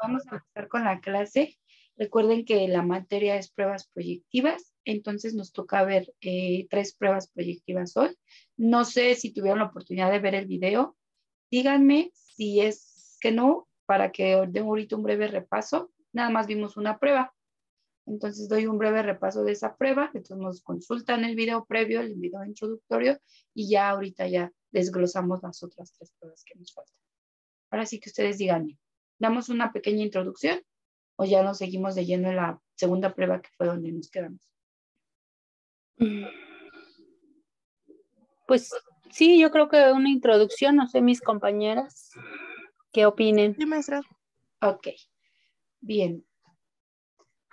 vamos a empezar con la clase. Recuerden que la materia es pruebas proyectivas, entonces nos toca ver 3 pruebas proyectivas hoy. No sé si tuvieron la oportunidad de ver el video. Díganme si es que no, para que dé ahorita un breve repaso. Nada más vimos una prueba. Entonces doy un breve repaso de esa prueba. Entonces nos consultan el video previo, el video introductorio, y ya ahorita ya desglosamos las otras 3 pruebas que nos faltan. Ahora sí que ustedes díganme, ¿damos una pequeña introducción o ya nos seguimos de lleno en la segunda prueba que fue donde nos quedamos? Pues sí, yo creo que una introducción, no sé, mis compañeras, ¿qué opinen? Sí, maestra. Ok, bien.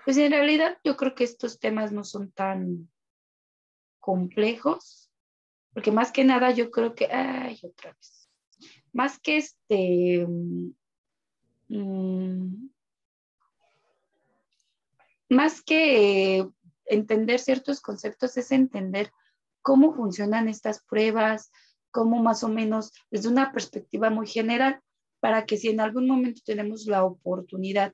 Pues en realidad yo creo que estos temas no son tan complejos, porque más que nada yo creo que, otra vez, más que más que entender ciertos conceptos, es entender cómo funcionan estas pruebas, cómo más o menos desde una perspectiva muy general, para que si en algún momento tenemos la oportunidad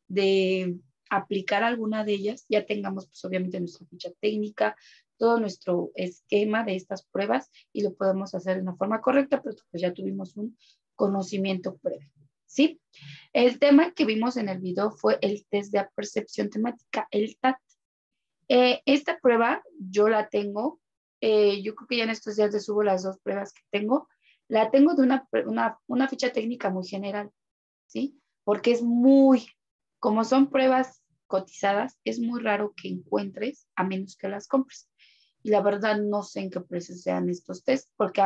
de aplicar alguna de ellas, ya tengamos pues obviamente nuestra ficha técnica, todo nuestro esquema de estas pruebas y lo podemos hacer de una forma correcta, pero pues ya tuvimos un conocimiento previo, ¿sí? El tema que vimos en el video fue el test de percepción temática, el TAT. Esta prueba yo la tengo, yo creo que ya en estos días les subo las 2 pruebas que tengo. La tengo de una ficha técnica muy general, ¿sí? Porque es muy, como son pruebas cotizadas, es muy raro que encuentres a menos que las compres. Y la verdad no sé en qué precio sean estos tests, porque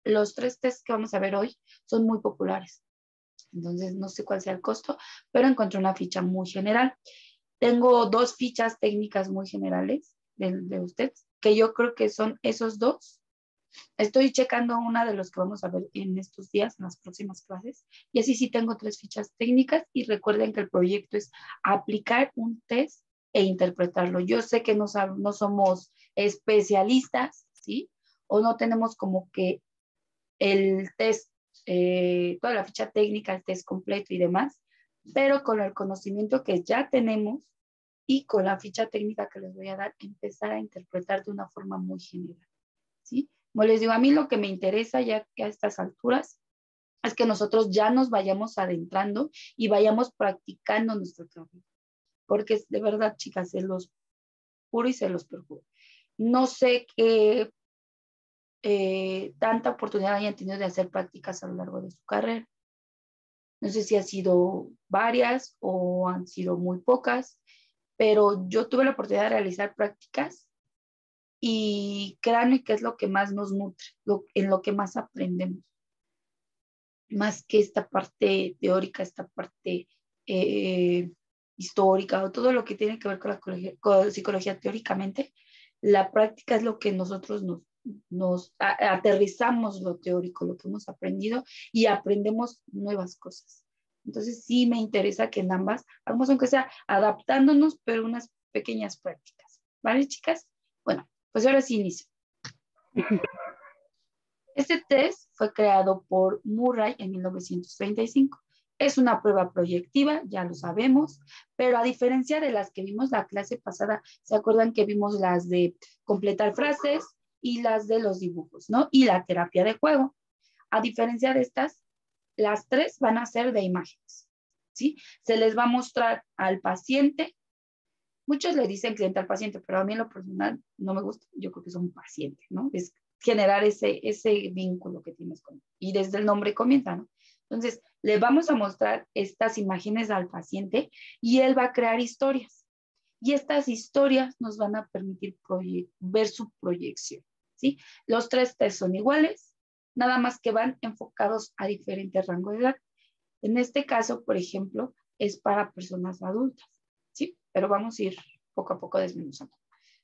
los 3 tests que vamos a ver hoy son muy populares. Entonces no sé cuál sea el costo, pero encontré una ficha muy general. Tengo 2 fichas técnicas muy generales de ustedes, que yo creo que son esos 2. Estoy checando una de los que vamos a ver en estos días, en las próximas clases, y así sí tengo 3 fichas técnicas y recuerden que el proyecto es aplicar un test e interpretarlo. Yo sé que no somos especialistas, ¿sí? O no tenemos como que el test, toda la ficha técnica, el test completo y demás, pero con el conocimiento que ya tenemos y con la ficha técnica que les voy a dar, empezar a interpretar de una forma muy general, ¿sí? Como les digo, a mí lo que me interesa ya a estas alturas es que nosotros ya nos vayamos adentrando y vayamos practicando nuestro trabajo, porque de verdad, chicas, se los juro y se los perjuro. No sé qué tanta oportunidad hayan tenido de hacer prácticas a lo largo de su carrera. No sé si ha sido varias o han sido muy pocas, pero yo tuve la oportunidad de realizar prácticas y créanme que es lo que más nos nutre, en lo que más aprendemos, más que esta parte teórica, esta parte histórica o todo lo que tiene que ver con psicología teóricamente. La práctica es lo que nosotros nos aterrizamos lo teórico, lo que hemos aprendido y aprendemos nuevas cosas. Entonces sí me interesa que en ambas hagamos aunque sea adaptándonos, pero unas pequeñas prácticas. ¿Vale, chicas? Bueno, pues ahora sí inicio. Este test fue creado por Murray en 1935. Es una prueba proyectiva, ya lo sabemos, pero a diferencia de las que vimos la clase pasada, ¿se acuerdan que vimos las de completar frases y las de los dibujos, ¿no? Y la terapia de juego. A diferencia de estas, las 3 van a ser de imágenes, ¿sí? Se les va a mostrar al paciente. Muchos le dicen cliente al paciente, pero a mí en lo personal no me gusta. Yo creo que es un paciente, ¿no? Es generar ese vínculo que tienes con él. Y desde el nombre comienza, ¿no? Entonces, le vamos a mostrar estas imágenes al paciente y él va a crear historias. Y estas historias nos van a permitir ver su proyección, ¿sí? Los 3 test son iguales, nada más que van enfocados a diferentes rangos de edad. En este caso, por ejemplo, es para personas adultas, ¿sí? Pero vamos a ir poco a poco desmenuzando.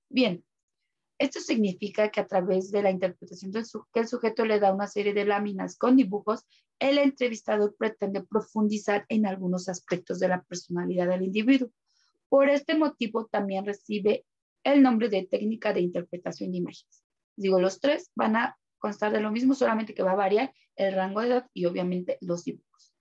Bien, esto significa que a través de la interpretación que el sujeto le da una serie de láminas con dibujos, el entrevistador pretende profundizar en algunos aspectos de la personalidad del individuo. Por este motivo también recibe el nombre de técnica de interpretación de imágenes. Digo, los 3 van a constar de lo mismo, solamente que va a variar el rango de edad y obviamente los dibujos.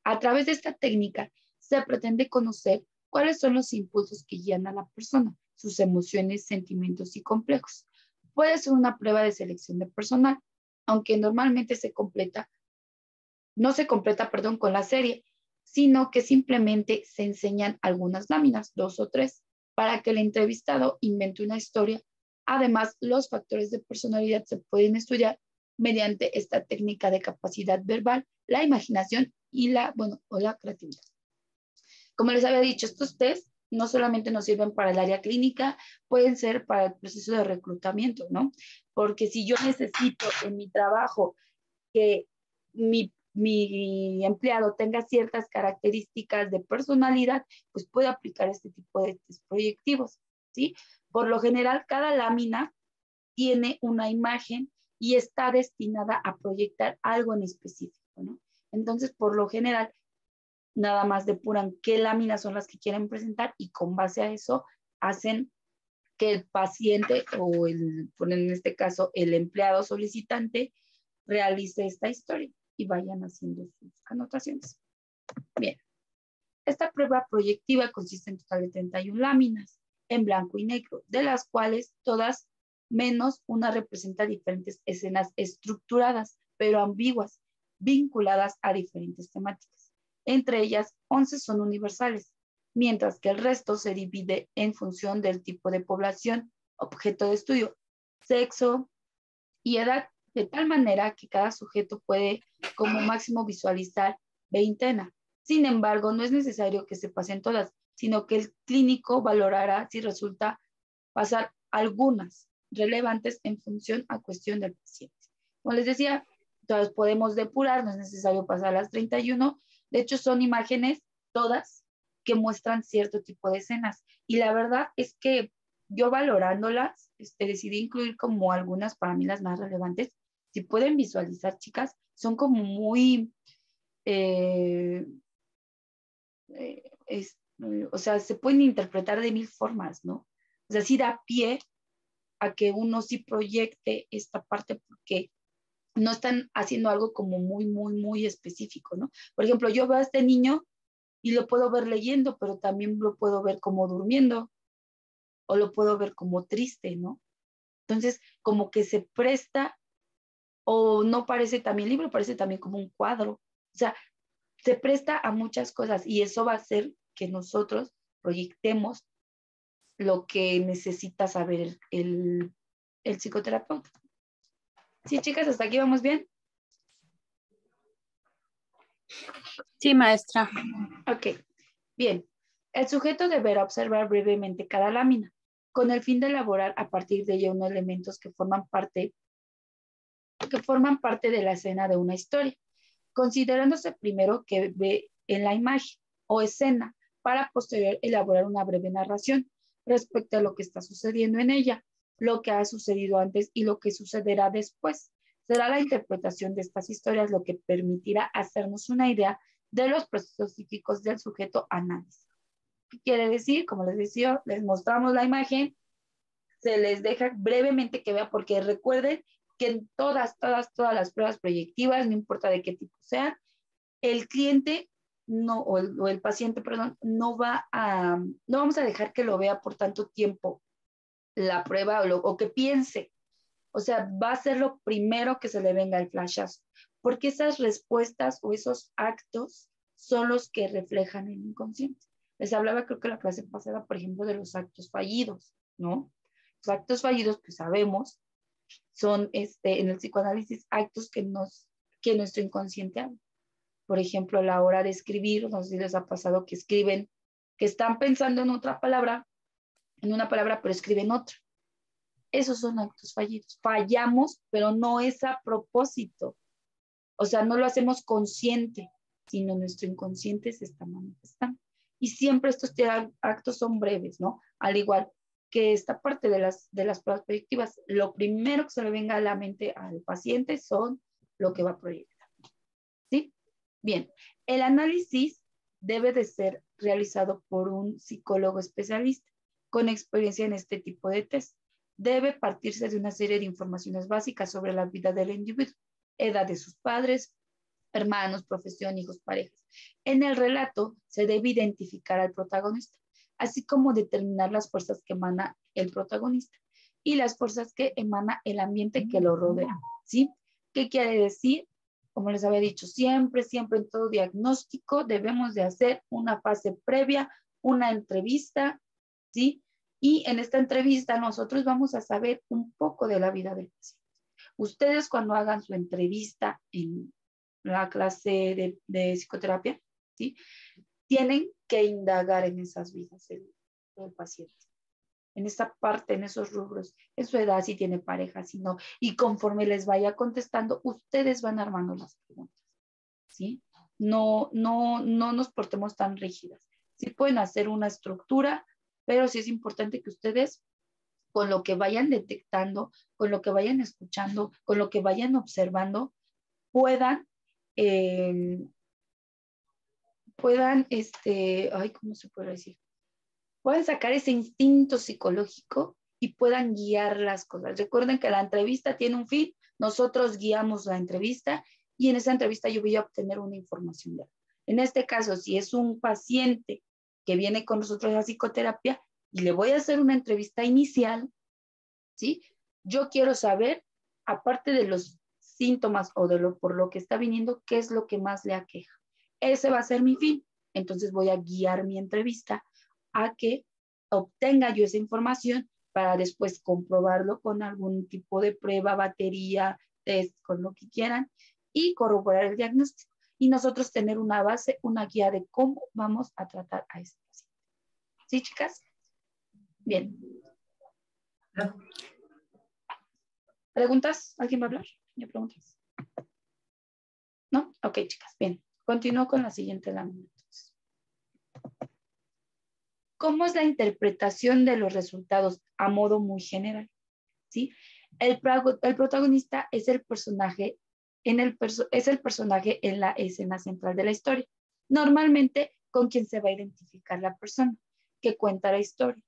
A través de esta técnica se pretende conocer cuáles son los impulsos que guían a la persona, sus emociones, sentimientos y complejos. Puede ser una prueba de selección de personal, aunque normalmente no se completa, con la serie, sino que simplemente se enseñan algunas láminas, 2 o 3, para que el entrevistado invente una historia. Además, los factores de personalidad se pueden estudiar mediante esta técnica de capacidad verbal, la imaginación y la creatividad. Como les había dicho, estos test no solamente nos sirven para el área clínica, pueden ser para el proceso de reclutamiento, ¿no? Porque si yo necesito en mi trabajo que mi empleado tenga ciertas características de personalidad, pues puedo aplicar este tipo de test proyectivos, ¿sí? Por lo general, cada lámina tiene una imagen y está destinada a proyectar algo en específico, ¿no? Entonces, por lo general, nada más depuran qué láminas son las que quieren presentar y con base a eso hacen que el paciente o en este caso el empleado solicitante realice esta historia y vayan haciendo sus anotaciones. Bien, esta prueba proyectiva consiste en total de 31 láminas en blanco y negro, de las cuales todas menos una representa diferentes escenas estructuradas, pero ambiguas, vinculadas a diferentes temáticas. Entre ellas, 11 son universales, mientras que el resto se divide en función del tipo de población, objeto de estudio, sexo y edad, de tal manera que cada sujeto puede como máximo visualizar 20. Sin embargo, no es necesario que se pasen todas, sino que el clínico valorará si resulta pasar algunas relevantes en función a cuestión del paciente. Como les decía, todas podemos depurar, no es necesario pasar las 31. De hecho, son imágenes todas que muestran cierto tipo de escenas. Y la verdad es que yo valorándolas, decidí incluir como algunas para mí las más relevantes. Si pueden visualizar, chicas, son como muy, eh, o sea, se pueden interpretar de 1000 formas, ¿no? O sea, sí da pie a que uno sí proyecte esta parte porque no están haciendo algo como muy, muy, muy específico, ¿no? Por ejemplo, yo veo a este niño y lo puedo ver leyendo, pero también lo puedo ver como durmiendo o lo puedo ver como triste, ¿no? Entonces, como que se presta o no parece también libro, parece también como un cuadro. O sea, se presta a muchas cosas y eso va a hacer que nosotros proyectemos lo que necesita saber el psicoterapeuta. Sí, chicas, hasta aquí vamos bien. Sí, maestra. Ok, bien. El sujeto deberá observar brevemente cada lámina, con el fin de elaborar a partir de ella unos elementos que forman parte de la escena de una historia, considerándose primero que ve en la imagen o escena para posterior elaborar una breve narración respecto a lo que está sucediendo en ella, lo que ha sucedido antes y lo que sucederá después. Será la interpretación de estas historias lo que permitirá hacernos una idea de los procesos psíquicos del sujeto análisis. ¿Qué quiere decir? Como les decía, les mostramos la imagen, se les deja brevemente que vea, porque recuerden que en todas las pruebas proyectivas, no importa de qué tipo sean, el cliente no, o el paciente, perdón, no vamos a dejar que lo vea por tanto tiempo la prueba o que piense. O sea, va a ser lo primero que se le venga el flashazo, porque esas respuestas o esos actos son los que reflejan el inconsciente. Les hablaba, creo que la clase pasada, por ejemplo, de los actos fallidos, ¿no? Los actos fallidos, pues sabemos, son en el psicoanálisis actos que nuestro inconsciente hace. Por ejemplo, a la hora de escribir, no sé si les ha pasado que escriben, que están pensando en otra palabra, en una palabra, pero escriben otra. Esos son actos fallidos. Fallamos, pero no es a propósito. O sea, no lo hacemos consciente, sino nuestro inconsciente se está manifestando. Y siempre estos actos son breves, ¿no? Al igual que esta parte de las pruebas proyectivas, lo primero que se le venga a la mente al paciente son lo que va a proyectar. ¿Sí? Bien, el análisis debe de ser realizado por un psicólogo especialista con experiencia en este tipo de test. Debe partirse de una serie de informaciones básicas sobre la vida del individuo, edad de sus padres, hermanos, profesión, hijos, parejas. En el relato se debe identificar al protagonista, así como determinar las fuerzas que emana el protagonista y las fuerzas que emana el ambiente que lo rodea, ¿sí? ¿Qué quiere decir? Como les había dicho, siempre, siempre en todo diagnóstico debemos de hacer una fase previa, una entrevista, ¿sí? Y en esta entrevista nosotros vamos a saber un poco de la vida del paciente. Ustedes cuando hagan su entrevista en la clase de psicoterapia, ¿sí? Tienen que indagar en esas vidas del paciente, en esa parte, en esos rubros, en su edad, si tiene pareja, si no, y conforme les vaya contestando, ustedes van armando las preguntas, ¿sí? No nos portemos tan rígidas. Sí pueden hacer una estructura, pero sí es importante que ustedes, con lo que vayan detectando, con lo que vayan escuchando, con lo que vayan observando, puedan, eh, ay, ¿cómo se puede decir? Puedan sacar ese instinto psicológico y puedan guiar las cosas. Recuerden que la entrevista tiene un fin, nosotros guiamos la entrevista y en esa entrevista yo voy a obtener una información de algo. En este caso, si es un paciente que viene con nosotros a psicoterapia y le voy a hacer una entrevista inicial, ¿sí? Yo quiero saber, aparte de los síntomas o de lo por lo que está viniendo, qué es lo que más le aqueja. Ese va a ser mi fin. Entonces voy a guiar mi entrevista a que obtenga yo esa información para después comprobarlo con algún tipo de prueba, batería, test, con lo que quieran, y corroborar el diagnóstico. Y nosotros tener una base, una guía de cómo vamos a tratar a este paciente. ¿Sí, chicas? Bien. ¿Preguntas? ¿Alguien va a hablar? ¿Me preguntas? ¿No? Ok, chicas, bien. Continúo con la siguiente lámina. ¿Cómo es la interpretación de los resultados a modo muy general? ¿Sí? El protagonista es el personaje es el personaje en la escena central de la historia. Normalmente con quien se va a identificar la persona que cuenta la historia.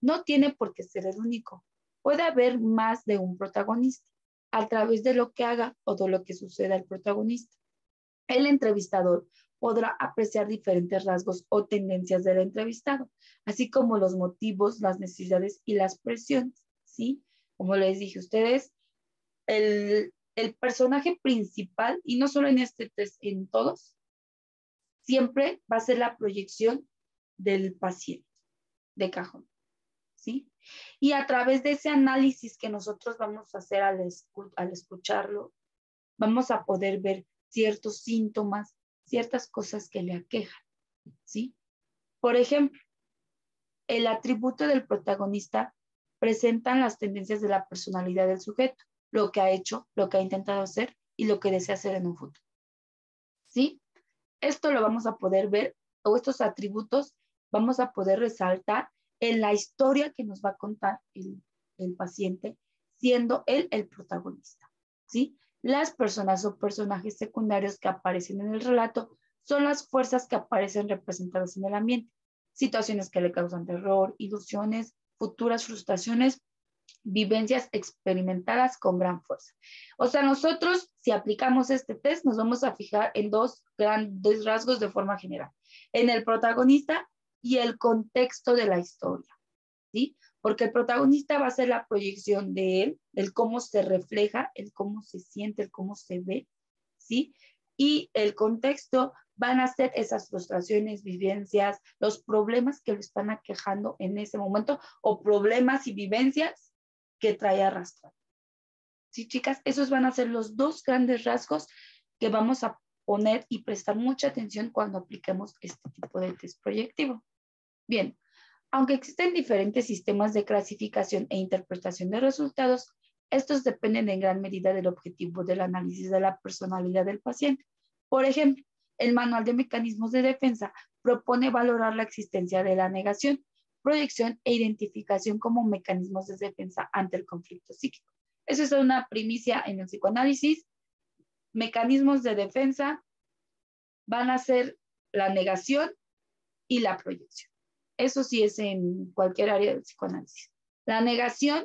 No tiene por qué ser el único. Puede haber más de un protagonista a través de lo que haga o de lo que suceda al protagonista. El entrevistador podrá apreciar diferentes rasgos o tendencias del entrevistado, así como los motivos, las necesidades y las presiones, ¿sí? Como les dije a ustedes, el personaje principal, y no solo en este test, en todos, siempre va a ser la proyección del paciente de cajón, ¿sí? Y a través de ese análisis que nosotros vamos a hacer al escucharlo, vamos a poder ver ciertos síntomas, ciertas cosas que le aquejan, ¿sí? Por ejemplo, el atributo del protagonista presentan las tendencias de la personalidad del sujeto, lo que ha hecho, lo que ha intentado hacer y lo que desea hacer en un futuro, ¿sí? Esto lo vamos a poder ver, o estos atributos vamos a poder resaltar en la historia que nos va a contar el paciente, siendo él el protagonista, ¿sí? Las personas o personajes secundarios que aparecen en el relato son las fuerzas que aparecen representadas en el ambiente, situaciones que le causan terror, ilusiones, futuras frustraciones, vivencias experimentadas con gran fuerza. O sea, nosotros, si aplicamos este test, nos vamos a fijar en dos grandes rasgos de forma general, en el protagonista y el contexto de la historia, ¿sí? Porque el protagonista va a ser la proyección de él, el cómo se refleja, el cómo se siente, el cómo se ve, ¿sí? Y el contexto van a ser esas frustraciones, vivencias, los problemas que lo están aquejando en ese momento o problemas y vivencias que trae arrastrando. Sí, chicas, esos van a ser los dos grandes rasgos que vamos a poner y prestar mucha atención cuando apliquemos este tipo de test proyectivo. Bien, aunque existen diferentes sistemas de clasificación e interpretación de resultados, estos dependen en gran medida del objetivo del análisis de la personalidad del paciente. Por ejemplo, el Manual de Mecanismos de Defensa propone valorar la existencia de la negación, proyección e identificación como mecanismos de defensa ante el conflicto psíquico. Eso es una primicia en el psicoanálisis. Mecanismos de defensa van a ser la negación y la proyección. Eso sí es en cualquier área del psicoanálisis. La negación,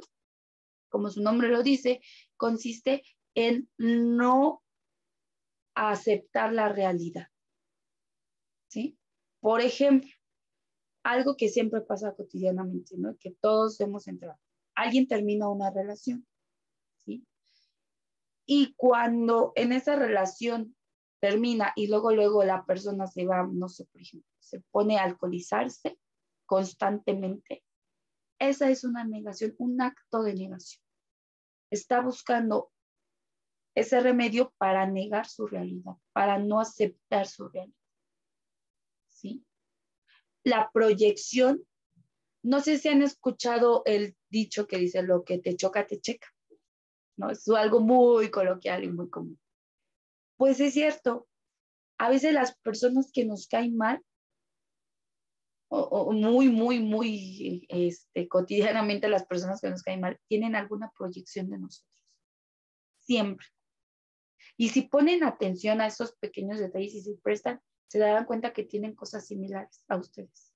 como su nombre lo dice, consiste en no a aceptar la realidad, ¿sí? Por ejemplo, algo que siempre pasa cotidianamente, ¿no? Que todos hemos entrado. Alguien termina una relación, ¿sí? Y cuando en esa relación termina y luego la persona se va, no sé, por ejemplo, se pone a alcoholizarse constantemente, esa es una negación, un acto de negación. Está buscando ese remedio para negar su realidad, para no aceptar su realidad, ¿sí? La proyección, no sé si han escuchado el dicho que dice lo que te choca, te checa, ¿no? Es algo muy coloquial y muy común. Pues es cierto, a veces las personas que nos caen mal, o muy, cotidianamente las personas que nos caen mal, tienen alguna proyección de nosotros, siempre. Y si ponen atención a esos pequeños detalles y se prestan, se darán cuenta que tienen cosas similares a ustedes.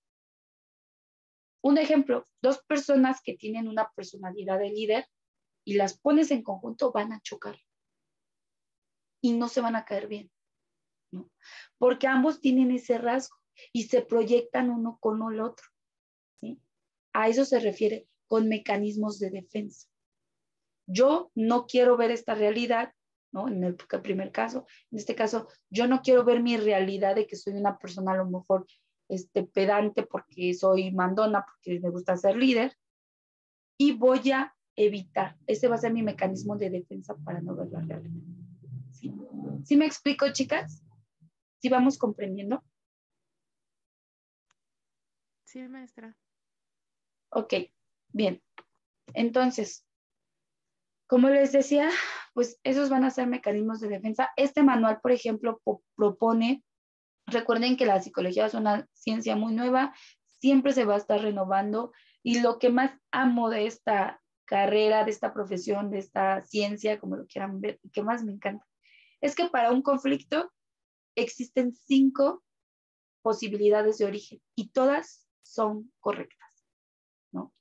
Un ejemplo, dos personas que tienen una personalidad de líder y las pones en conjunto van a chocar y no se van a caer bien, ¿no? Porque ambos tienen ese rasgo y se proyectan uno con el otro, ¿sí? A eso se refiere con mecanismos de defensa. Yo no quiero ver esta realidad, ¿no? En el primer caso, en este caso, yo no quiero ver mi realidad de que soy una persona a lo mejor pedante porque soy mandona, porque me gusta ser líder, y voy a evitar. Ese va a ser mi mecanismo de defensa para no ver la realidad. ¿Sí? ¿Sí me explico, chicas? ¿Sí vamos comprendiendo? Sí, maestra. Ok, bien. Entonces, como les decía, pues esos van a ser mecanismos de defensa. Este manual, por ejemplo, propone, recuerden que la psicología es una ciencia muy nueva, siempre se va a estar renovando y lo que más amo de esta carrera, de esta profesión, de esta ciencia, como lo quieran ver, que más me encanta, es que para un conflicto existen 5 posibilidades de origen y todas son correctas, ¿no?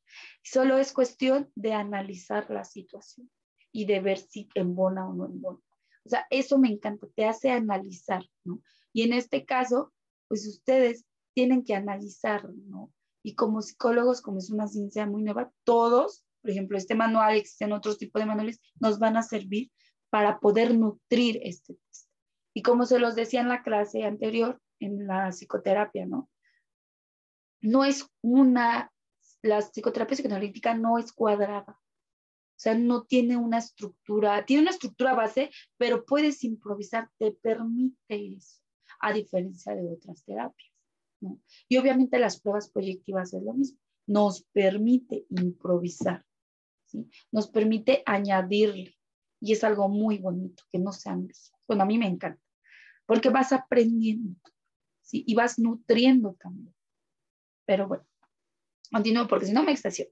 Solo es cuestión de analizar la situación y de ver si embona o no embona. O sea, eso me encanta, te hace analizar, ¿no? Y en este caso, pues ustedes tienen que analizar, ¿no? Y como psicólogos, como es una ciencia muy nueva, todos, por ejemplo, este manual, existen otros tipos de manuales, nos van a servir para poder nutrir este test. Y como se los decía en la clase anterior, en la psicoterapia, ¿no? No es la psicoterapia psicoanalítica no es cuadrada. O sea, no tiene una estructura base, pero puedes improvisar, te permite eso, a diferencia de otras terapias, ¿no? Y obviamente las pruebas proyectivas es lo mismo, nos permite improvisar, ¿sí? Nos permite añadirle, y es algo muy bonito, que no se han visto. Bueno, a mí me encanta, porque vas aprendiendo, ¿sí? Y vas nutriendo también. Pero bueno, continúo porque si no me extasiono.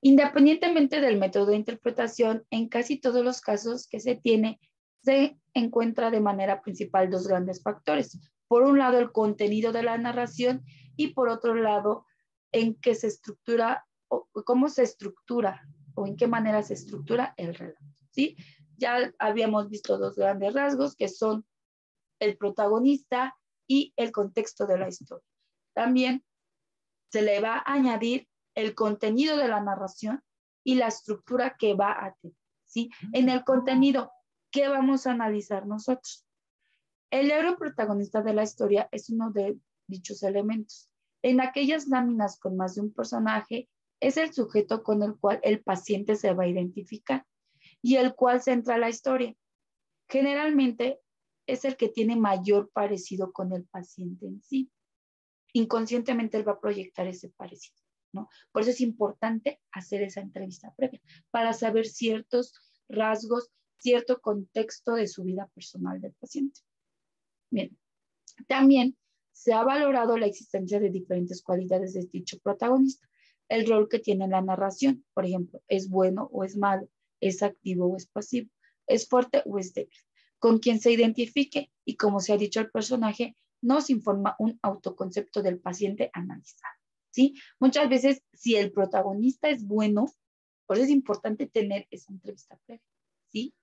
Independientemente del método de interpretación, en casi todos los casos que se tiene, se encuentra de manera principal 2 grandes factores. Por un lado, el contenido de la narración y por otro lado, en qué se estructura o cómo se estructura o en qué manera se estructura el relato, ¿sí? Ya habíamos visto 2 grandes rasgos que son el protagonista y el contexto de la historia. También se le va a añadir el contenido de la narración y la estructura que va a tener, ¿sí? En el contenido, ¿qué vamos a analizar nosotros? El héroe protagonista de la historia es uno de dichos elementos. En aquellas láminas con más de un personaje, es el sujeto con el cual el paciente se va a identificar y el cual centra la historia. Generalmente es el que tiene mayor parecido con el paciente en sí. Inconscientemente él va a proyectar ese parecido, ¿no? Por eso es importante hacer esa entrevista previa, para saber ciertos rasgos, cierto contexto de su vida personal del paciente. Bien, también se ha valorado la existencia de diferentes cualidades de dicho protagonista, el rol que tiene en la narración, por ejemplo, es bueno o es malo, es activo o es pasivo, es fuerte o es débil, con quien se identifique y como se ha dicho el personaje, nos informa un autoconcepto del paciente analizado, ¿sí? Muchas veces, si el protagonista es bueno, por eso es importante tener esa entrevista previa, ¿sí?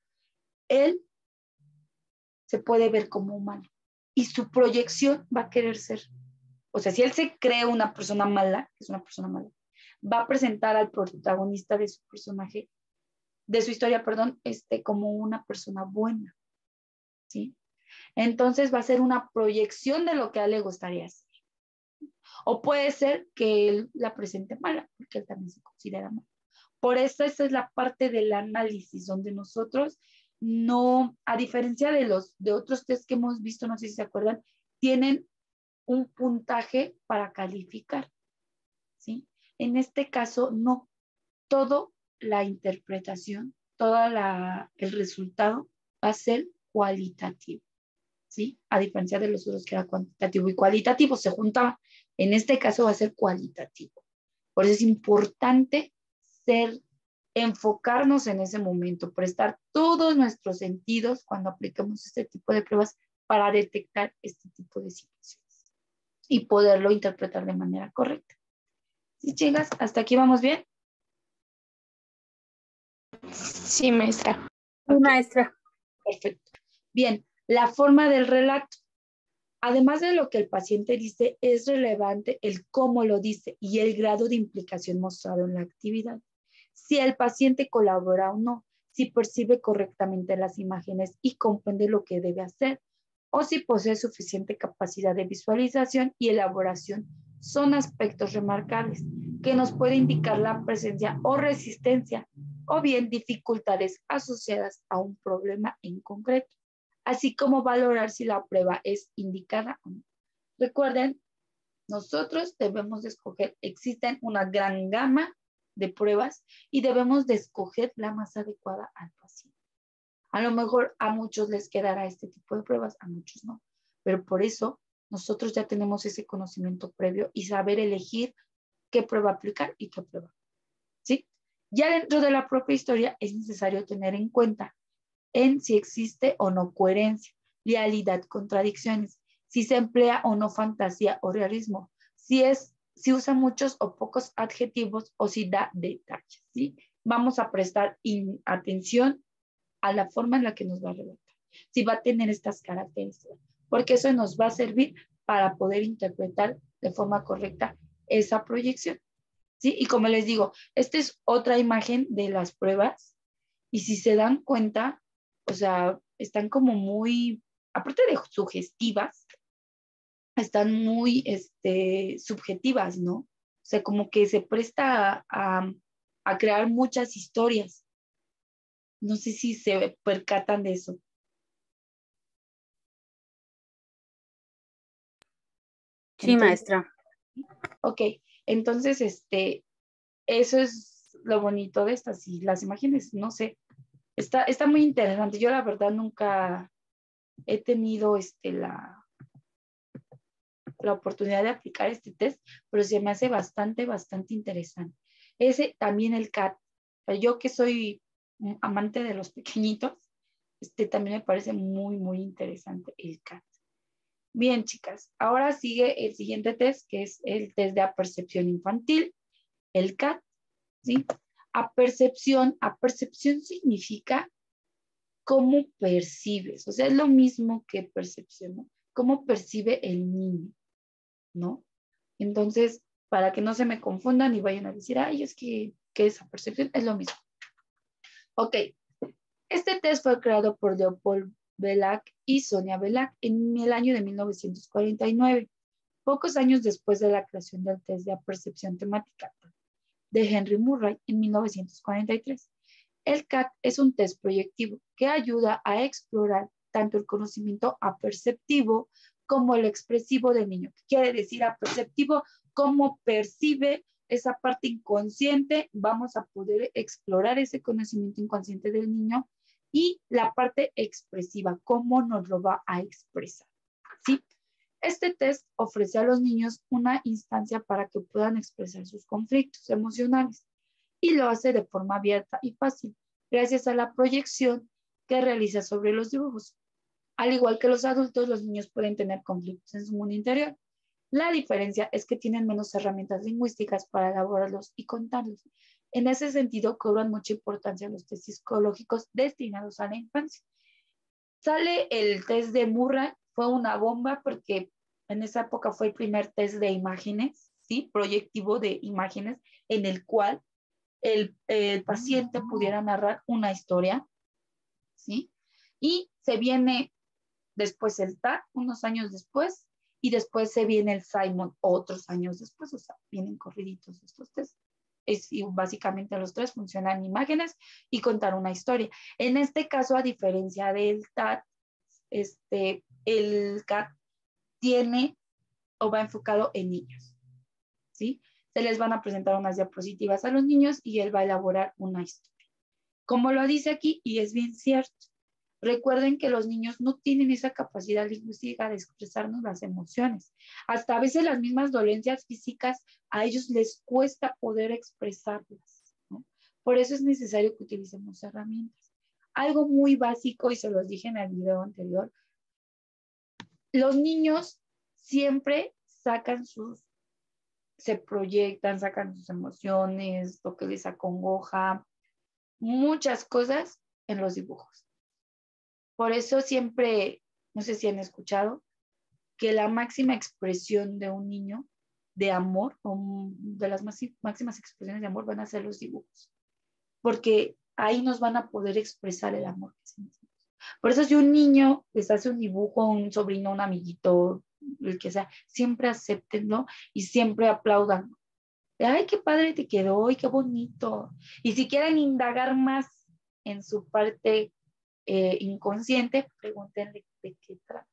Él se puede ver como humano. Y su proyección va a querer ser, o sea, si él se cree una persona mala, que es una persona mala, va a presentar al protagonista de su personaje, de su historia, perdón, como una persona buena, ¿sí? Entonces va a ser una proyección de lo que a él le gustaría hacer. O puede ser que él la presente mala, porque él también se considera mal. Por eso esa es la parte del análisis, donde nosotros no, a diferencia de otros test que hemos visto, no sé si se acuerdan, tienen un puntaje para calificar, ¿sí? En este caso, no. Todo la interpretación, el resultado va a ser cualitativo, ¿sí? A diferencia de los otros que era cuantitativo y cualitativo, se juntaban. En este caso va a ser cualitativo. Por eso es importante enfocarnos en ese momento, prestar todos nuestros sentidos cuando aplicamos este tipo de pruebas para detectar este tipo de situaciones y poderlo interpretar de manera correcta. ¿Sí, chicas? ¿Hasta aquí vamos bien? Sí, maestra. Sí, maestra. Perfecto. Bien, la forma del relato. Además de lo que el paciente dice, es relevante el cómo lo dice y el grado de implicación mostrado en la actividad. Si el paciente colabora o no, si percibe correctamente las imágenes y comprende lo que debe hacer, o si posee suficiente capacidad de visualización y elaboración, son aspectos remarcables que nos puede indicar la presencia o resistencia o bien dificultades asociadas a un problema en concreto, así como valorar si la prueba es indicada o no. Recuerden, nosotros debemos de escoger, existen una gran gama de pruebas y debemos de escoger la más adecuada al paciente. A lo mejor a muchos les quedará este tipo de pruebas, a muchos no, pero por eso nosotros ya tenemos ese conocimiento previo y saber elegir qué prueba aplicar y qué prueba, ¿sí? Ya dentro de la propia historia es necesario tener en cuenta en si existe o no coherencia, realidad, contradicciones, si se emplea o no fantasía o realismo, si usa muchos o pocos adjetivos o si da detalles, ¿sí? Vamos a prestar atención a la forma en la que nos va a relatar, si va a tener estas características, porque eso nos va a servir para poder interpretar de forma correcta esa proyección, ¿sí? Y como les digo, esta es otra imagen de las pruebas y si se dan cuenta, o sea, están como muy, aparte de sugestivas, están muy subjetivas, ¿no? O sea, como que se presta a crear muchas historias. No sé si se percatan de eso. Sí, Entonces, maestra. ok, entonces, eso es lo bonito de estas y las imágenes, no sé, está muy interesante. Yo la verdad nunca he tenido la oportunidad de aplicar este test, pero se me hace bastante interesante. Ese también el CAT. O sea, yo que soy amante de los pequeñitos, también me parece muy interesante el CAT. Bien, chicas, ahora sigue el siguiente test, que es el test de apercepción infantil, el CAT, ¿sí? Apercepción significa cómo percibes, o sea, es lo mismo que percepción, ¿no? Cómo percibe el niño, ¿no? Entonces, para que no se me confundan y vayan a decir, ay, es que esa percepción es lo mismo. Ok, este test fue creado por Leopold Belak y Sonia Belak en el año de 1949, pocos años después de la creación del test de percepción temática de Henry Murray en 1943. El CAT es un test proyectivo que ayuda a explorar tanto el conocimiento aperceptivo como el expresivo del niño. ¿Qué quiere decir aperceptivo? Cómo percibe esa parte inconsciente. Vamos a poder explorar ese conocimiento inconsciente del niño y la parte expresiva, cómo nos lo va a expresar, ¿sí? Este test ofrece a los niños una instancia para que puedan expresar sus conflictos emocionales y lo hace de forma abierta y fácil, gracias a la proyección que realiza sobre los dibujos. Al igual que los adultos, los niños pueden tener conflictos en su mundo interior. La diferencia es que tienen menos herramientas lingüísticas para elaborarlos y contarlos. En ese sentido, cobran mucha importancia los test psicológicos destinados a la infancia. Sale el test de Murray, fue una bomba porque en esa época fue el primer test de imágenes, ¿sí? Proyectivo de imágenes, en el cual el paciente pudiera narrar una historia, ¿sí? Y se viene después el TAC, unos años después, y después se viene el Simon otros años después, o sea, vienen corriditos estos test. Y básicamente los tres funcionan imágenes y contar una historia. En este caso, a diferencia del TAT, el CAT tiene o va enfocado en niños, ¿sí? Se les van a presentar unas diapositivas a los niños y él va a elaborar una historia. Como lo dice aquí, y es bien cierto, recuerden que los niños no tienen esa capacidad lingüística de expresarnos las emociones. Hasta a veces las mismas dolencias físicas a ellos les cuesta poder expresarlas, ¿no? Por eso es necesario que utilicemos herramientas. Algo muy básico, y se los dije en el video anterior, los niños siempre se proyectan, sacan sus emociones, lo que les acongoja, muchas cosas en los dibujos. Por eso siempre, no sé si han escuchado, que la máxima expresión de un niño de amor, o de las máximas expresiones de amor, van a ser los dibujos. Porque ahí nos van a poder expresar el amor que sentimos. Por eso si un niño les hace un dibujo, un sobrino, un amiguito, el que sea, siempre acéptenlo y siempre aplaudan. Ay, qué padre te quedó y qué bonito. Y si quieren indagar más en su parte inconsciente, pregúntenle de qué trata,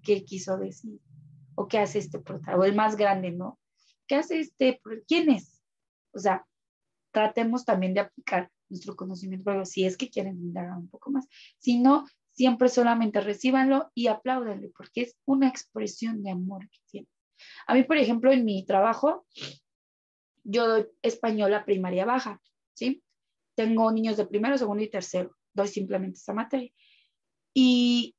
qué quiso decir, o qué hace este protagonista, o el más grande, ¿no? ¿Qué hace quién es? O sea, tratemos también de aplicar nuestro conocimiento, pero si es que quieren indagar un poco más. Si no, siempre solamente recíbanlo y apláudanle, porque es una expresión de amor que tiene. A mí, por ejemplo, en mi trabajo, yo doy español a primaria baja, ¿sí? Tengo niños de primero, segundo y tercero. Doy simplemente esa materia. Y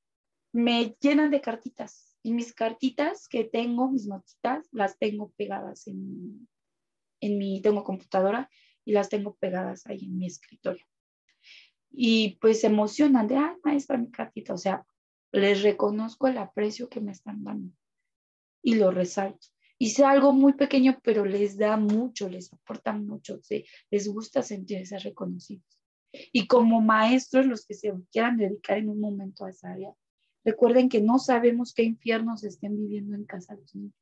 me llenan de cartitas. Y mis cartitas que tengo, mis notitas, las tengo pegadas tengo computadora y las tengo pegadas ahí en mi escritorio. Y pues se emocionan de, ay, maestra, mi cartita. O sea, les reconozco el aprecio que me están dando y lo resalto. Y sea algo muy pequeño, pero les da mucho, les aporta mucho, ¿sí? Les gusta sentirse reconocidos. Y como maestros, los que se quieran dedicar en un momento a esa área, recuerden que no sabemos qué infiernos estén viviendo en casa los niños.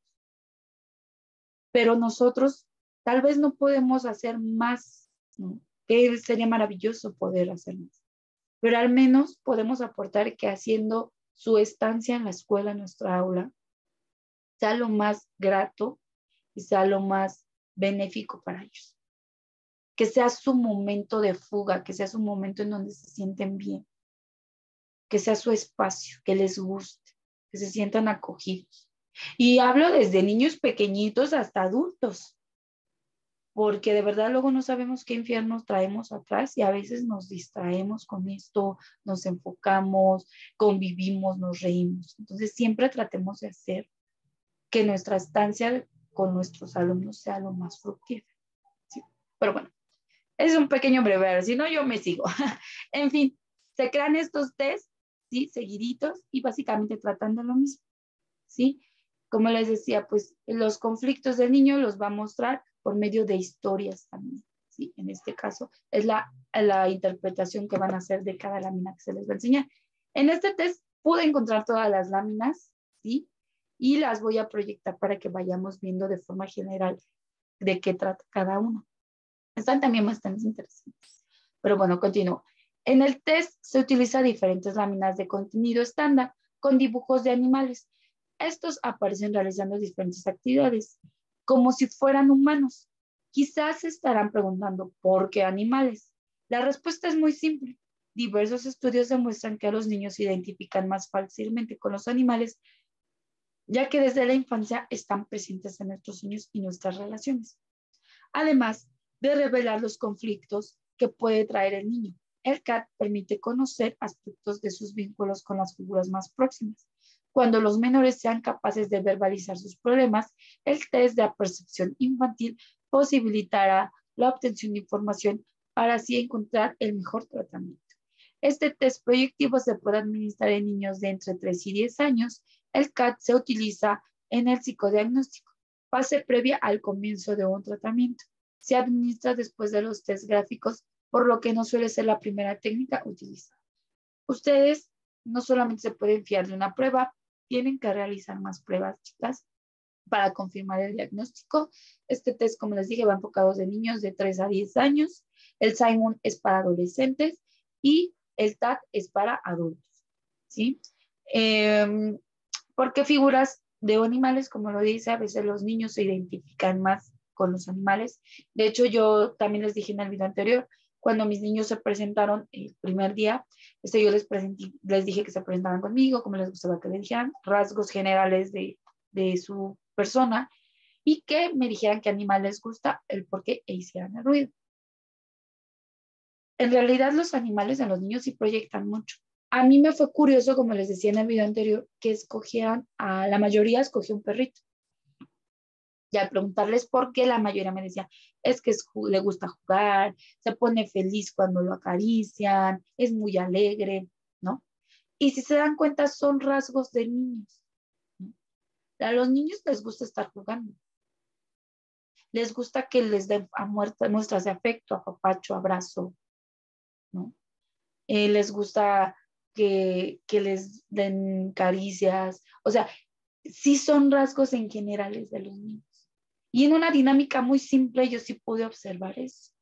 Pero nosotros tal vez no podemos hacer más, ¿no? Que sería maravilloso poder hacer más. Pero al menos podemos aportar que haciendo su estancia en la escuela, en nuestra aula, sea lo más grato y sea lo más benéfico para ellos. Que sea su momento de fuga, que sea su momento en donde se sienten bien, que sea su espacio, que les guste, que se sientan acogidos. Y hablo desde niños pequeñitos hasta adultos, porque de verdad luego no sabemos qué infiernos traemos atrás y a veces nos distraemos con esto, nos enfocamos, convivimos, nos reímos. Entonces siempre tratemos de hacer que nuestra estancia con nuestros alumnos sea lo más fructífera. ¿Sí? Pero bueno, es un pequeño breviario, si no yo me sigo. En fin, se crean estos test, ¿sí? Seguiditos y básicamente tratando lo mismo, ¿sí? Como les decía, pues los conflictos del niño los va a mostrar por medio de historias también, ¿sí? En este caso es la interpretación que van a hacer de cada lámina que se les va a enseñar. En este test pude encontrar todas las láminas, ¿sí? Y las voy a proyectar para que vayamos viendo de forma general de qué trata cada uno. Están también bastante interesantes. Pero bueno, continúo. En el test se utiliza diferentes láminas de contenido estándar con dibujos de animales. Estos aparecen realizando diferentes actividades, como si fueran humanos. Quizás se estarán preguntando, ¿por qué animales? La respuesta es muy simple. Diversos estudios demuestran que a los niños se identifican más fácilmente con los animales, ya que desde la infancia están presentes en nuestros sueños y nuestras relaciones. Además de revelar los conflictos que puede traer el niño, el CAT permite conocer aspectos de sus vínculos con las figuras más próximas. Cuando los menores sean capaces de verbalizar sus problemas, el test de percepción infantil posibilitará la obtención de información para así encontrar el mejor tratamiento. Este test proyectivo se puede administrar en niños de entre 3 y 10 años. El CAT se utiliza en el psicodiagnóstico, fase previa al comienzo de un tratamiento. Se administra después de los test gráficos, por lo que no suele ser la primera técnica utilizada. Ustedes no solamente se pueden fiar de una prueba, tienen que realizar más pruebas, chicas, para confirmar el diagnóstico. Este test, como les dije, va enfocado de niños de 3 a 10 años. El Simon es para adolescentes y el TAT es para adultos, ¿sí? Porque figuras de animales, como lo dice, a veces los niños se identifican más con los animales. De hecho, yo también les dije en el video anterior, cuando mis niños se presentaron el primer día, yo les dije que se presentaban conmigo, como les gustaba que les dijeran, rasgos generales de su persona, y que me dijeran qué animal les gusta, el por qué e hicieran el ruido. En realidad los animales en los niños sí proyectan mucho. A mí me fue curioso, como les decía en el video anterior, que la mayoría escogió un perrito. Y al preguntarles por qué, la mayoría me decía, es que le gusta jugar, se pone feliz cuando lo acarician, es muy alegre, ¿no? Y si se dan cuenta, son rasgos de niños, ¿no? A los niños les gusta estar jugando. Les gusta que les den muestras de afecto, apapacho, abrazo, ¿no? Les gusta que les den caricias. O sea, sí son rasgos en generales de los niños. Y en una dinámica muy simple yo sí pude observar eso.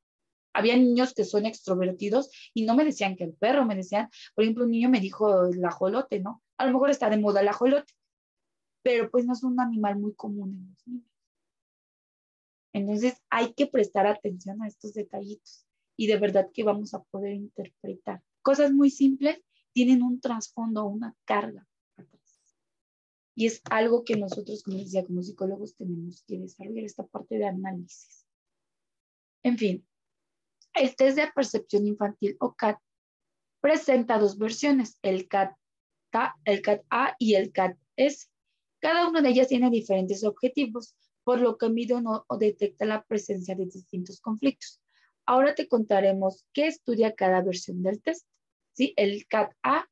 Había niños que son extrovertidos y no me decían que el perro, me decían, por ejemplo, un niño me dijo el ajolote, ¿no? A lo mejor está de moda el ajolote, pero pues no es un animal muy común en los niños. Entonces hay que prestar atención a estos detallitos y de verdad que vamos a poder interpretar. Cosas muy simples tienen un trasfondo, una carga atrás. Y es algo que nosotros, como decía, como psicólogos tenemos que desarrollar esta parte de análisis. En fin, el test de percepción infantil o CAT presenta dos versiones, el CAT-A y el CAT-S. Cada una de ellas tiene diferentes objetivos, por lo que mide o detecta la presencia de distintos conflictos. Ahora te contaremos qué estudia cada versión del test. ¿Sí? El CAT-A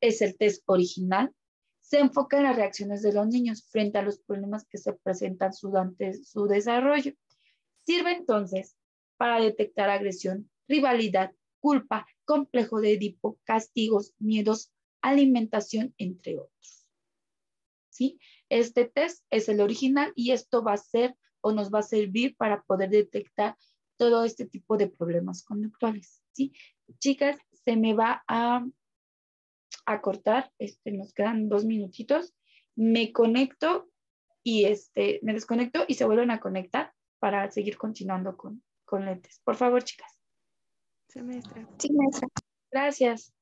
es el test original. Se enfoca en las reacciones de los niños frente a los problemas que se presentan durante su desarrollo. Sirve entonces para detectar agresión, rivalidad, culpa, complejo de Edipo, castigos, miedos, alimentación, entre otros. ¿Sí? Este test es el original y esto va a ser o nos va a servir para poder detectar todo este tipo de problemas conductuales. ¿Sí? Chicas, se me va a cortar, nos quedan 2 minutitos. Me conecto y me desconecto y se vuelven a conectar para seguir continuando con lentes. Por favor, chicas. Sí, maestra. Gracias.